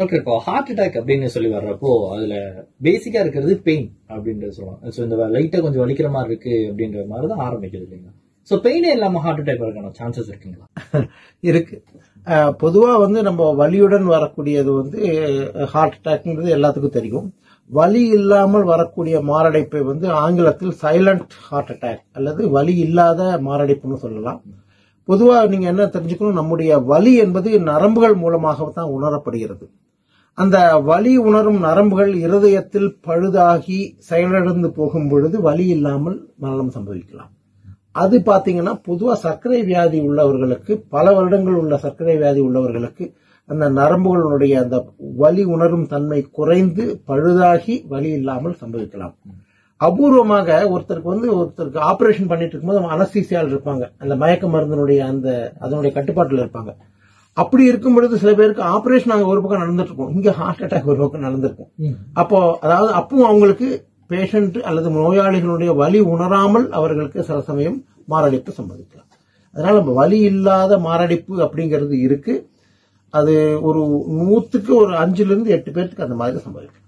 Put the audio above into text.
Doctor, இப்போ heart attack அப்படின்னு சொல்லி வர்றப்போ அதுல பேசிக்கா இருக்கிறது பெயின் அப்படின்றது சொல்லுவாங்க. ஸோ இந்த லைட்டா கொஞ்சம் வலிக்கிற மாதிரி இருக்கு அப்படின்ற மாதிரி தான் ஆரம்பிக்குது இல்லைங்களா? ஸோ பெயினே இல்லாம ஹார்ட் அட்டாக் வரக்கான சான்சஸ் இருக்குங்களா? இருக்கு. பொதுவா நம்ம வலியுடன் வரக்கூடியது ஹார்ட் அட்டாக்ங்கிறது எல்லாத்துக்கும் தெரியும். வலி இல்லாமல் வரக்கூடிய மாரடைப்பை ஆங்கிலத்தில் சைலண்ட் ஹார்ட் அட்டாக் அல்லது வலி இல்லாத மாரடைப்புன்னு சொல்லலாம். பொதுவா நீங்க என்ன தெரிஞ்சுக்கணும், நம்முடைய வலி என்பது நரம்புகள் மூலமாக தான் உணரப்படுகிறது. அந்த வலி உணரும் நரம்புகள் இருதயத்தில் பழுதாகி செயலிழந்து போகும் பொழுது வலி இல்லாமல் மரணம் சம்பவிக்கலாம். அது பாத்தீங்கன்னா பொதுவா சர்க்கரை வியாதி உள்ளவர்களுக்கு, பல வருடங்கள் உள்ள சர்க்கரை வியாதி உள்ளவர்களுக்கு அந்த நரம்புகளுடைய அந்த வலி உணரும் தன்மை குறைந்து பழுதாகி வலி இல்லாமல் சம்பவிக்கலாம். அபூர்வமாக ஒருத்தருக்கு ஆபரேஷன் பண்ணிட்டு இருக்கும்போது அனஸ்தீசியால் இருப்பாங்க, அந்த மயக்க மருந்தினுடைய அதனுடைய கட்டுப்பாட்டில் இருப்பாங்க. அப்படி இருக்கும் பொழுது சில பேருக்கு ஆபரேஷன் அங்க ஒரு பக்கம் நடந்துட்டு இருக்கும், இங்க ஹார்ட் அட்டாக் ஒரு பக்கம் நடந்திருக்கும். அப்பவும் அவங்களுக்கு பேஷண்ட் அல்லது நோயாளிகளுடைய வலி உணராமல் அவர்களுக்கு சில சமயம் மாரடைப்பு சம்பவிக்கலாம். அதனால வலி இல்லாத மாரடைப்பு அப்படிங்கிறது இருக்கு. அது ஒரு 100க்கு ஒரு 5லிருந்து 8 பேருக்கு அந்த மாதிரி சம்பவிக்கும்.